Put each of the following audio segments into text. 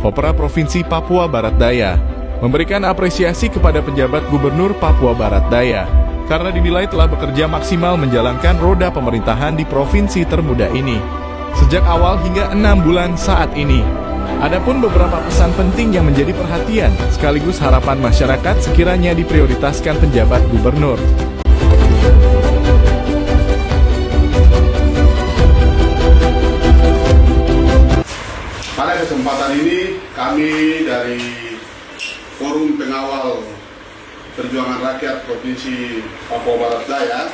Vopra Provinsi Papua Barat Daya, memberikan apresiasi kepada penjabat Gubernur Papua Barat Daya karena dinilai telah bekerja maksimal menjalankan roda pemerintahan di provinsi termuda ini sejak awal hingga 6 bulan saat ini. Adapun beberapa pesan penting yang menjadi perhatian sekaligus harapan masyarakat sekiranya diprioritaskan penjabat gubernur. Pada kesempatan ini kami dari Forum Pengawal Perjuangan Rakyat Provinsi Papua Barat Daya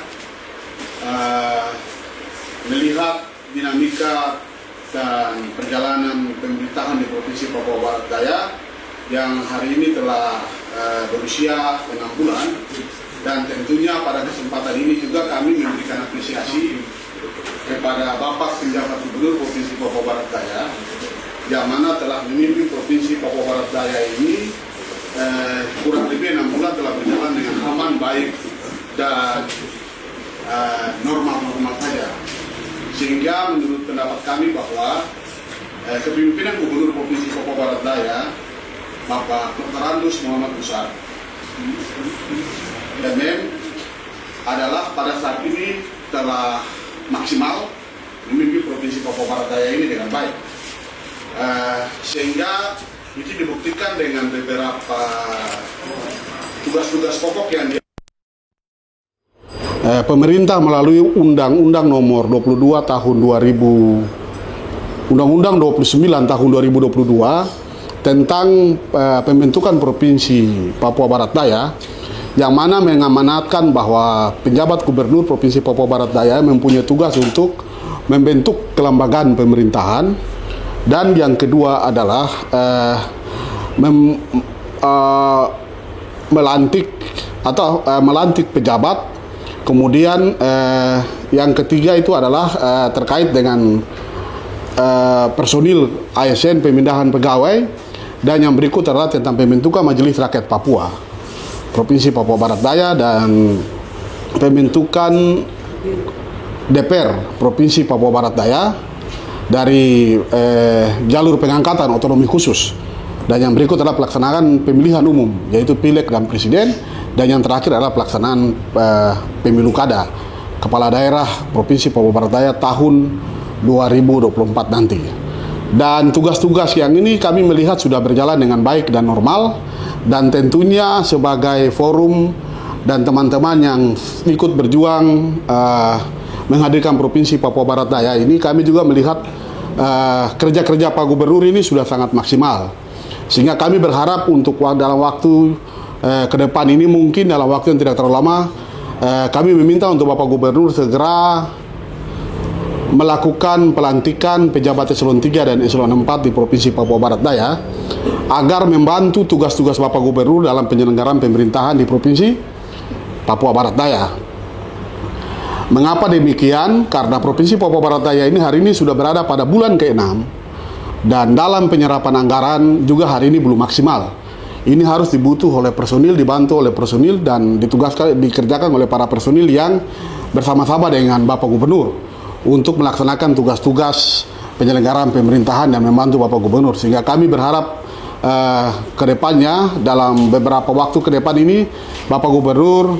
melihat dinamika dan perjalanan pemerintahan di Provinsi Papua Barat Daya yang hari ini telah berusia 6 bulan, dan tentunya pada kesempatan ini juga kami memberikan apresiasi kepada Bapak Penjabat Gubernur Provinsi Papua Barat Daya yang mana telah memimpin Provinsi Papua Barat Daya ini kurang lebih 6 bulan telah berjalan dengan aman, baik, dan normal-normal saja. Sehingga menurut pendapat kami bahwa kepemimpinan Gubernur Provinsi Papua Barat Daya, Bapak Dr. Andus Muhammad Usar MM, adalah pada saat ini telah maksimal memimpin Provinsi Papua Barat Daya ini dengan baik. Sehingga itu dibuktikan dengan beberapa tugas-tugas pokok yang pemerintah melalui Undang-Undang Nomor 22 Tahun 2000, Undang-Undang 29 Tahun 2022 tentang pembentukan Provinsi Papua Barat Daya, yang mana mengamanatkan bahwa penjabat Gubernur Provinsi Papua Barat Daya mempunyai tugas untuk membentuk kelembagaan pemerintahan. Dan yang kedua adalah melantik pejabat. Kemudian yang ketiga itu adalah terkait dengan personil ASN, pemindahan pegawai. Dan yang berikut adalah tentang pembentukan Majelis Rakyat Papua Provinsi Papua Barat Daya dan pembentukan DPR Provinsi Papua Barat Daya dari jalur pengangkatan otonomi khusus. Dan yang berikut adalah pelaksanaan pemilihan umum, yaitu pileg dan presiden. Dan yang terakhir adalah pelaksanaan pemilu kada kepala daerah Provinsi Papua Barat Daya tahun 2024 nanti. Dan tugas-tugas yang ini kami melihat sudah berjalan dengan baik dan normal. Dan tentunya sebagai forum dan teman-teman yang ikut berjuang menghadirkan Provinsi Papua Barat Daya ini, kami juga melihat kerja-kerja Pak Gubernur ini sudah sangat maksimal. Sehingga kami berharap untuk dalam waktu ke depan ini, mungkin dalam waktu yang tidak terlalu lama, kami meminta untuk Bapak Gubernur segera melakukan pelantikan pejabat eselon 3 dan eselon 4 di Provinsi Papua Barat Daya agar membantu tugas-tugas Bapak Gubernur dalam penyelenggaraan pemerintahan di Provinsi Papua Barat Daya. Mengapa demikian? Karena Provinsi Papua Barat Daya ini hari ini sudah berada pada bulan ke-6 dan dalam penyerapan anggaran juga hari ini belum maksimal. Ini harus dibutuh oleh personil, dibantu oleh personil, dan dikerjakan oleh para personil yang bersama-sama dengan Bapak Gubernur untuk melaksanakan tugas-tugas penyelenggaraan pemerintahan dan membantu Bapak Gubernur. Sehingga kami berharap ke depannya, dalam beberapa waktu ke depan ini, Bapak Gubernur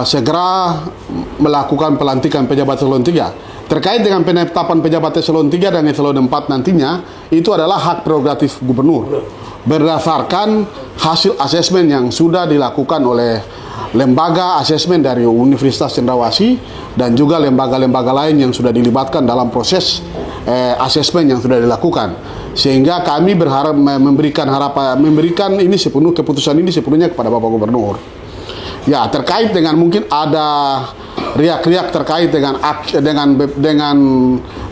segera melakukan pelantikan pejabat eselon 3. Terkait dengan penetapan pejabat eselon 3 dan eselon 4 nantinya, itu adalah hak prerogatif gubernur berdasarkan hasil asesmen yang sudah dilakukan oleh lembaga asesmen dari Universitas Cendrawasih dan juga lembaga-lembaga lain yang sudah dilibatkan dalam proses asesmen yang sudah dilakukan. Sehingga kami berharap memberikan ini keputusan ini sepenuhnya kepada Bapak Gubernur. Ya, terkait dengan mungkin ada riak-riak terkait dengan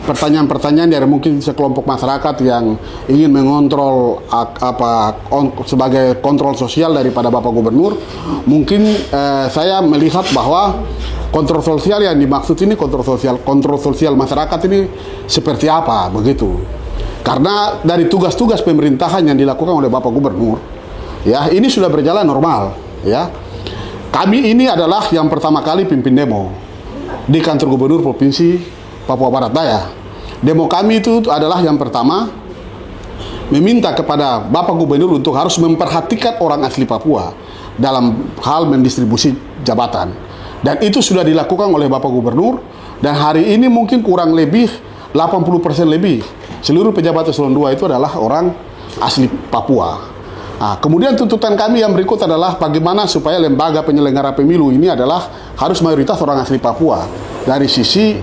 pertanyaan-pertanyaan dari mungkin sekelompok masyarakat yang ingin mengontrol sebagai kontrol sosial daripada Bapak Gubernur. Mungkin saya melihat bahwa kontrol sosial yang dimaksud ini kontrol sosial masyarakat ini seperti apa begitu. Karena dari tugas-tugas pemerintahan yang dilakukan oleh Bapak Gubernur, ya ini sudah berjalan normal, ya. Kami ini adalah yang pertama kali pimpin demo di kantor Gubernur Provinsi Papua Barat Daya. Demo kami itu adalah yang pertama meminta kepada Bapak Gubernur untuk harus memperhatikan orang asli Papua dalam hal mendistribusi jabatan. Dan itu sudah dilakukan oleh Bapak Gubernur, dan hari ini mungkin kurang lebih 80% lebih seluruh pejabat eselon 2 itu adalah orang asli Papua. Nah, kemudian tuntutan kami yang berikut adalah bagaimana supaya lembaga penyelenggara pemilu ini adalah harus mayoritas orang asli Papua dari sisi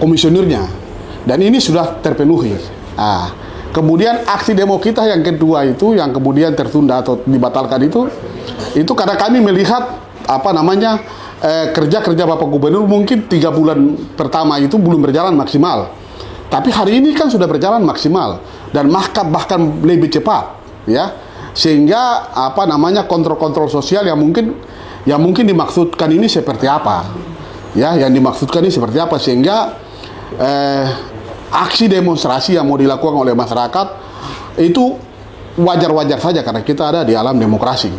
komisionernya, dan ini sudah terpenuhi. Nah, kemudian aksi demo kita yang kedua itu yang kemudian tertunda atau dibatalkan itu karena kami melihat kerja-kerja Bapak Gubernur mungkin 3 bulan pertama itu belum berjalan maksimal. Tapi hari ini kan sudah berjalan maksimal dan bahkan lebih cepat, ya. Sehingga kontrol-kontrol sosial yang mungkin dimaksudkan ini seperti apa? Ya, yang dimaksudkan ini seperti apa sehingga aksi demonstrasi yang mau dilakukan oleh masyarakat itu wajar-wajar saja karena kita ada di alam demokrasi.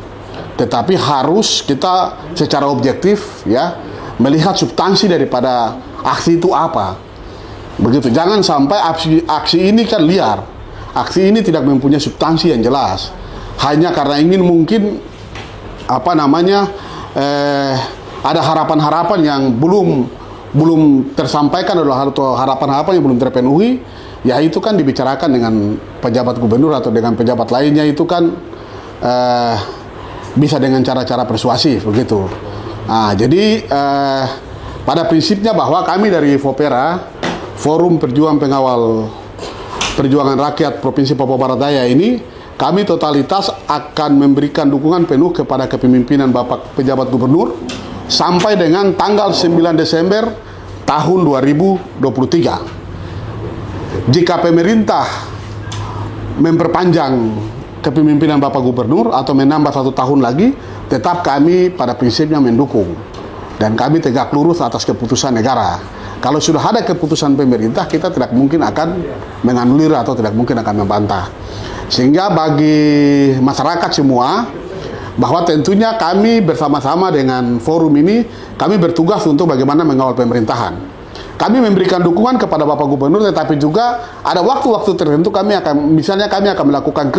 Tetapi harus kita secara objektif ya melihat substansi daripada aksi itu apa. Begitu. Jangan sampai aksi ini kan liar. Aksi ini tidak mempunyai substansi yang jelas. Hanya karena ingin mungkin ada harapan-harapan yang belum tersampaikan atau harapan-harapan yang belum terpenuhi, ya itu kan dibicarakan dengan pejabat gubernur atau dengan pejabat lainnya itu kan bisa dengan cara-cara persuasif begitu. Nah, jadi pada prinsipnya bahwa kami dari FOPERA, Forum Perjuangan Pengawal Perjuangan Rakyat Provinsi Papua Barat Daya ini, kami totalitas akan memberikan dukungan penuh kepada kepemimpinan Bapak Pejabat Gubernur sampai dengan tanggal 9 Desember tahun 2023. Jika pemerintah memperpanjang kepemimpinan Bapak Gubernur atau menambah 1 tahun lagi, tetap kami pada prinsipnya mendukung. Dan kami tegak lurus atas keputusan negara. Kalau sudah ada keputusan pemerintah, kita tidak mungkin akan menganulir atau tidak mungkin akan membantah. Sehingga bagi masyarakat semua, bahwa tentunya kami bersama-sama dengan forum ini, kami bertugas untuk bagaimana mengawal pemerintahan. Kami memberikan dukungan kepada Bapak Gubernur, tetapi juga ada waktu-waktu tertentu kami akan melakukan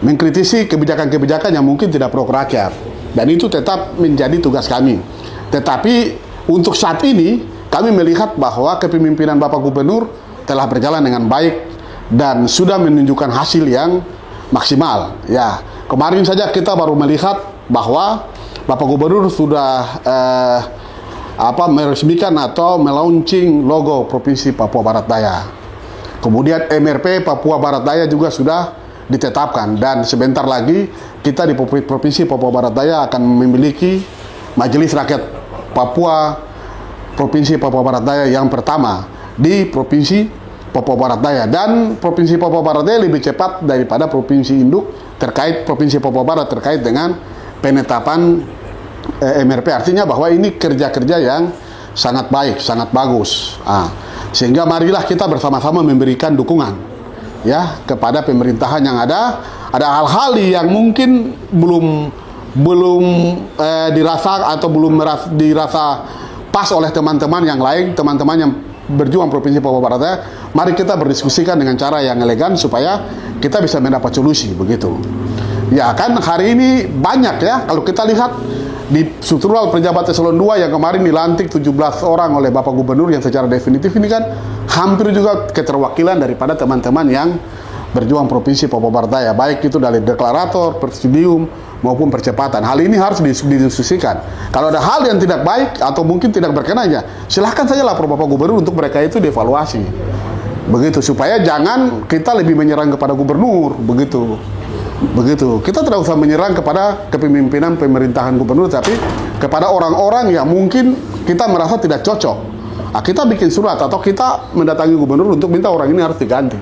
mengkritisi kebijakan-kebijakan yang mungkin tidak pro rakyat. Dan itu tetap menjadi tugas kami. Tetapi untuk saat ini, kami melihat bahwa kepemimpinan Bapak Gubernur telah berjalan dengan baik dan sudah menunjukkan hasil yang maksimal. Ya, kemarin saja kita baru melihat bahwa Bapak Gubernur sudah meresmikan atau melaunching logo Provinsi Papua Barat Daya. Kemudian MRP Papua Barat Daya juga sudah ditetapkan dan sebentar lagi kita di Provinsi Papua Barat Daya akan memiliki Majelis Rakyat Papua Provinsi Papua Barat Daya yang pertama di Provinsi Papua Barat Daya, dan Provinsi Papua Barat Daya lebih cepat daripada Provinsi Induk terkait Provinsi Papua Barat terkait dengan penetapan MRP. Artinya bahwa ini kerja-kerja yang sangat baik, sangat bagus. Sehingga marilah kita bersama-sama memberikan dukungan ya kepada pemerintahan yang ada. Ada hal-hal yang mungkin belum dirasa atau belum dirasa pas oleh teman-teman yang lain, teman-teman yang berjuang Provinsi Papua Barat Daya. Mari kita berdiskusikan dengan cara yang elegan supaya kita bisa mendapat solusi begitu. Ya kan hari ini banyak ya, kalau kita lihat di struktural pejabat eselon 2 yang kemarin dilantik 17 orang oleh Bapak Gubernur yang secara definitif ini kan hampir juga keterwakilan daripada teman-teman yang berjuang Provinsi Papua Barat Daya, baik itu dari deklarator, presidium maupun percepatan. Hal ini harus didiskusikan. Kalau ada hal yang tidak baik atau mungkin tidak berkenanya, silahkan saja lapor Bapak Gubernur untuk mereka itu dievaluasi. Begitu, supaya jangan kita lebih menyerang kepada gubernur, begitu. Kita tidak usah menyerang kepada kepemimpinan pemerintahan gubernur, tapi kepada orang-orang yang mungkin kita merasa tidak cocok. Kita bikin surat atau kita mendatangi gubernur untuk minta orang ini harus diganti.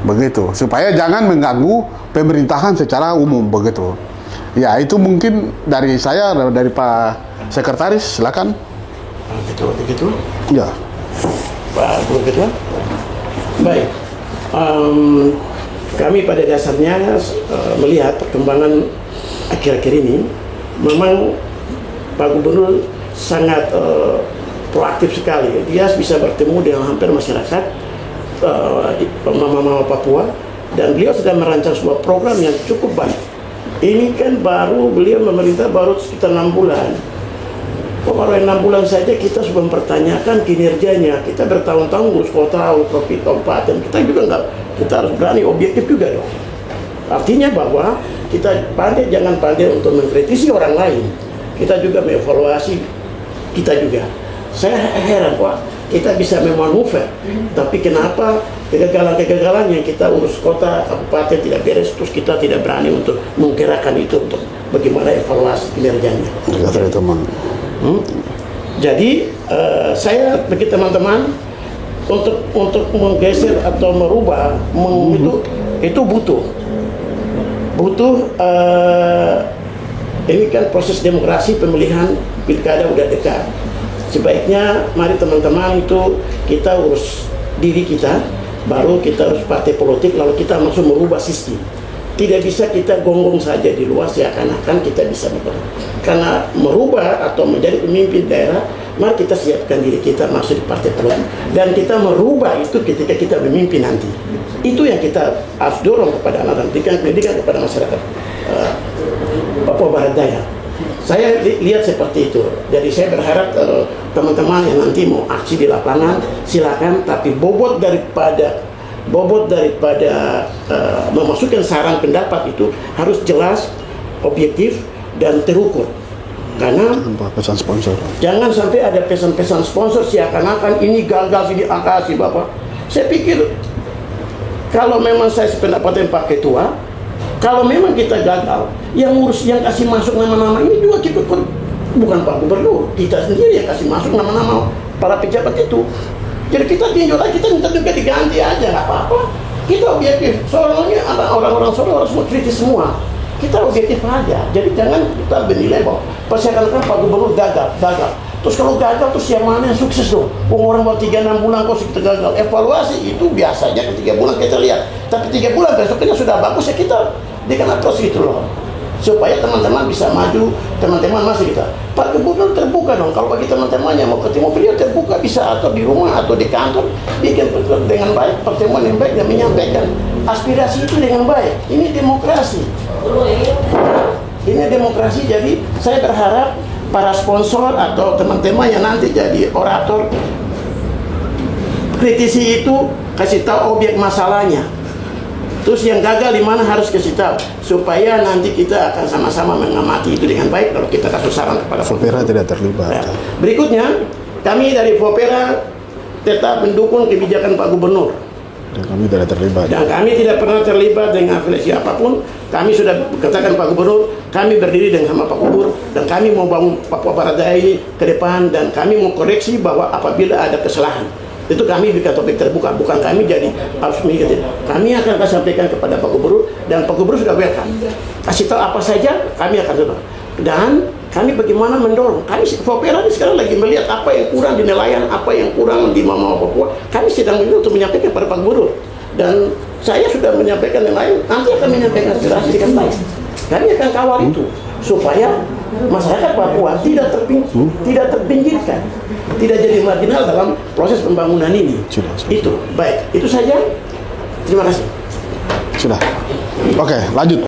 Begitu, supaya jangan mengganggu pemerintahan secara umum, begitu. Ya, itu mungkin dari saya, dari Pak Sekretaris, silakan. Begitu? Ya. Pak Ketua. Baik. Kami pada dasarnya melihat perkembangan akhir-akhir ini, memang Pak Gubernur sangat proaktif sekali. Dia bisa bertemu dengan hampir masyarakat mama-mama Papua, dan beliau sedang merancang sebuah program yang cukup baik. Ini kan baru beliau memerintah baru sekitar 6 bulan. Baru 6 bulan saja kita sudah mempertanyakan kinerjanya. Kita bertahun-tahun ngurus kota, provinsi, kabupaten. Kita juga nggak, kita harus berani objektif juga dong. Artinya bahwa kita jangan pandai untuk mengkritisi orang lain. Kita juga mengevaluasi kita juga. Saya heran, Pak, kita bisa memanuver, tapi kenapa kegagalan-kegagalan yang kita urus kota, kabupaten tidak beres, terus kita tidak berani untuk menggerakkan itu untuk bagaimana evaluasi kinerjanya. Jadi saya bagi teman-teman untuk menggeser atau merubah itu butuh ini kan proses demokrasi, pemilihan pilkada udah dekat. Sebaiknya mari teman-teman itu kita urus diri kita, baru kita urus partai politik, lalu kita langsung merubah sistem. Tidak bisa kita gonggong saja di luar seakan-akan kita bisa merubah. Karena merubah atau menjadi pemimpin daerah, mari kita siapkan diri kita masuk di partai politik, dan kita merubah itu ketika kita memimpin nanti. Itu yang kita harus dorong kepada anak dan pendidikan kepada masyarakat Papua Barat Daya. Saya lihat seperti itu. Jadi saya berharap teman-teman yang nanti mau aksi di lapangan silakan, tapi bobot daripada memasukkan saran pendapat itu harus jelas, objektif, dan terukur. Karena pesan sponsor. Jangan sampai ada pesan-pesan sponsor seakan-akan ini gagal sih diangkasi Bapak. Saya pikir kalau memang saya sependapat dengan Pak Ketua, kalau memang kita gagal, yang kasih masuk nama-nama ini juga kita bukan Pak Gubernur, kita sendiri yang kasih masuk nama-nama para pejabat itu. Jadi kita tinjau lagi, kita minta juga diganti aja, nggak apa-apa. Kita objektif, soalnya orang-orang Solo harus mau kritis semua. Kita objektif aja, jadi jangan kita menilai bahwa persyaratan Pak Gubernur gagal. Terus kalau gagal, terus yang mana yang sukses dong? Orang baru 3-6 bulan kok kita gagal. Evaluasi itu biasanya ke 3 bulan kita lihat. Tapi 3 bulan besoknya sudah bagus ya kita dengan terus gitu loh. Supaya teman-teman bisa maju, teman-teman masih kita. Pak Gubernur terbuka dong. Kalau bagi teman-teman yang mau ketemu beliau terbuka, bisa atau di rumah atau di kantor, bikin dengan baik pertemuan yang baik dan menyampaikan aspirasi itu dengan baik. Ini demokrasi. Ini demokrasi. Jadi saya berharap para sponsor atau teman-teman yang nanti jadi orator, kritisi itu kasih tahu objek masalahnya. Terus yang gagal di mana harus kasih tahu, supaya nanti kita akan sama-sama mengamati itu dengan baik. Kalau kita kasih saran kepada Vopera tidak terlibat. Ya. Berikutnya, kami dari Vopera tetap mendukung kebijakan Pak Gubernur. Dan kami tidak terlibat. Dan kami tidak pernah terlibat dengan afiliasi apapun. Kami sudah katakan Pak Gubernur, kami berdiri dengan sama Pak Gubernur, dan kami mau bangun Papua Barat Daya ini ke depan, dan kami mau koreksi bahwa apabila ada kesalahan. Itu kami bikin topik terbuka, bukan kami jadi harus mengikuti. Kami akan sampaikan kepada Pak Gubernur, dan Pak Gubernur sudah welcome. Kasih tahu apa saja, kami akan coba. Dan kami bagaimana mendorong. Kami Vopera ini sekarang lagi melihat apa yang kurang di nelayan, apa yang kurang di Mama Papua. Kami sedang untuk menyampaikan kepada Pak Gubernur. Dan saya sudah menyampaikan yang lain, nanti akan menyampaikan aspirasi dengan baik. Kami akan kawal itu supaya masyarakat Papua tidak terpinggirkan, tidak jadi marginal dalam proses pembangunan ini. Sudah. Itu baik, itu saja. Terima kasih. Sudah. Oke, lanjut.